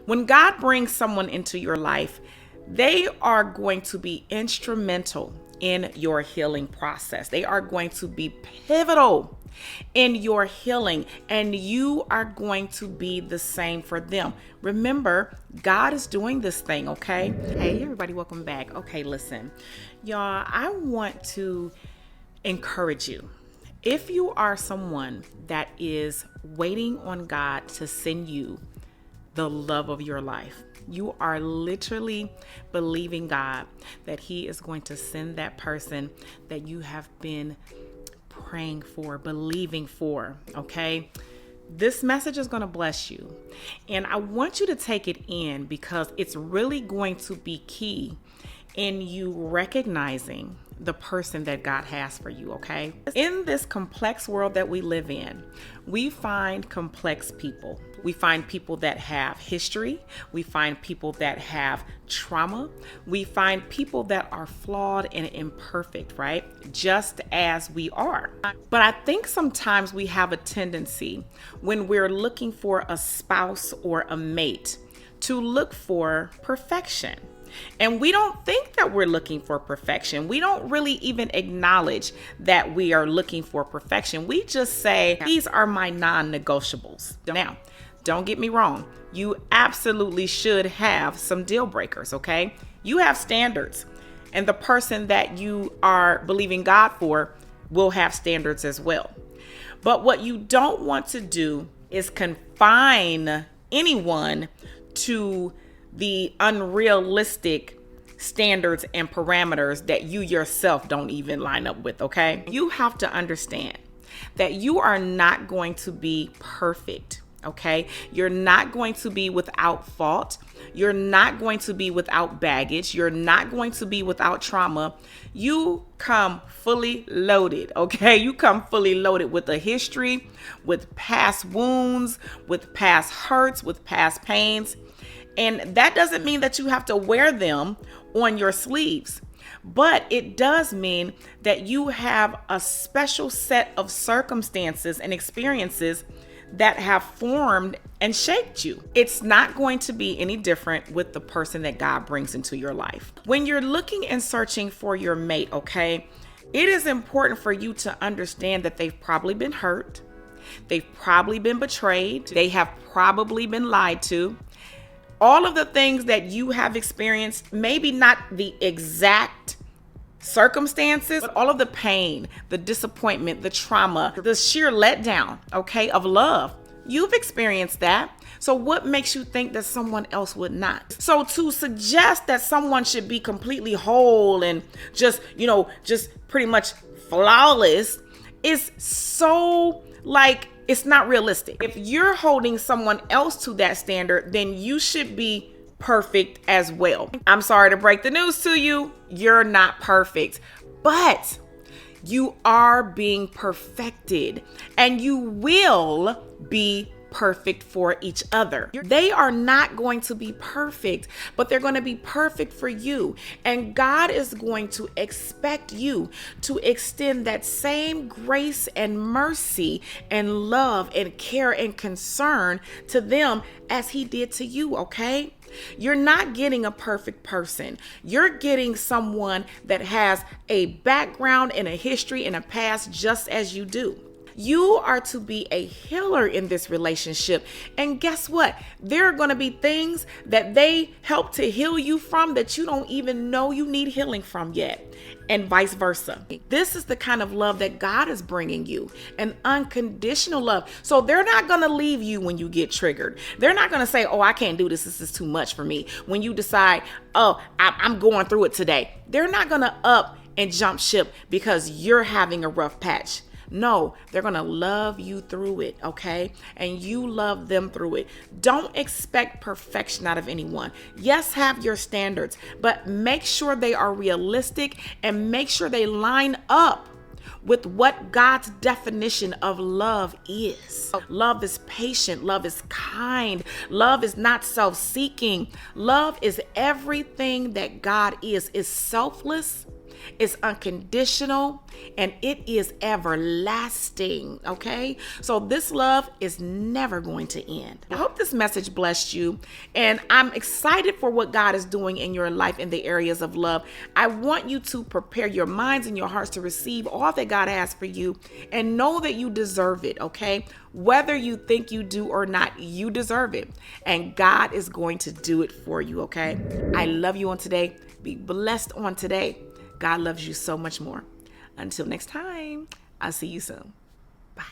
When God brings someone into your life, they are going to be instrumental in your healing process. They are going to be pivotal in your healing, and you are going to be the same for them. Remember, God is doing this thing, okay? Hey, everybody, welcome back. Okay, listen, y'all, I want to encourage you. If you are someone that is waiting on God to send you the love of your life, you are literally believing God that He is going to send that person that you have been praying for, believing for, okay? This message is going to bless you. And I want you to take it in because it's really going to be key in you recognizing the person that God has for you, okay? In this complex world that we live in, we find complex people. We find people that have history. We find people that have trauma. We find people that are flawed and imperfect, right? Just as we are. But I think sometimes we have a tendency when we're looking for a spouse or a mate to look for perfection. And we don't think that we're looking for perfection. We don't really even acknowledge that we are looking for perfection. We just say, these are my non-negotiables. Now, don't get me wrong. You absolutely should have some deal breakers, okay? You have standards, and the person that you are believing God for will have standards as well. But what you don't want to do is confine anyone to the unrealistic standards and parameters that you yourself don't even line up with, okay? You have to understand that you are not going to be perfect, okay? You're not going to be without fault. You're not going to be without baggage. You're not going to be without trauma. You come fully loaded, okay? You come fully loaded with a history, with past wounds, with past hurts, with past pains. And that doesn't mean that you have to wear them on your sleeves, but it does mean that you have a special set of circumstances and experiences that have formed and shaped you. It's not going to be any different with the person that God brings into your life. When you're looking and searching for your mate, okay, it is important for you to understand that they've probably been hurt. They've probably been betrayed. They have probably been lied to. All of the things that you have experienced, maybe not the exact circumstances, but all of the pain, the disappointment, the trauma, the sheer letdown, okay, of love. You've experienced that. So what makes you think that someone else would not? So to suggest that someone should be completely whole and just pretty much flawless is so it's not realistic. If you're holding someone else to that standard, then you should be perfect as well. I'm sorry to break the news to you. You're not perfect, but you are being perfected, and you will be perfect for each other. They are not going to be perfect, but they're going to be perfect for you. And God is going to expect you to extend that same grace and mercy and love and care and concern to them as He did to you, okay? You're not getting a perfect person. You're getting someone that has a background and a history and a past just as you do. You are to be a healer in this relationship. And guess what? There are going to be things that they help to heal you from that you don't even know you need healing from yet, and vice versa. This is the kind of love that God is bringing you, an unconditional love. So they're not going to leave you when you get triggered. They're not going to say, oh, I can't do this. This is too much for me. When you decide, oh, I'm going through it today. They're not going to up and jump ship because you're having a rough patch. No, they're going to love you through it, okay? And you love them through it. Don't expect perfection out of anyone. Yes, have your standards, but make sure they are realistic and make sure they line up with what God's definition of love is. Love is patient. Love is kind. Love is not self-seeking. Love is everything that God is selfless. It's unconditional, and it is everlasting, okay? So this love is never going to end. I hope this message blessed you, and I'm excited for what God is doing in your life in the areas of love. I want you to prepare your minds and your hearts to receive all that God has for you, and know that you deserve it, okay? Whether you think you do or not, you deserve it, and God is going to do it for you, okay? I love you on today. Be blessed on today. God loves you so much more. Until next time, I'll see you soon. Bye.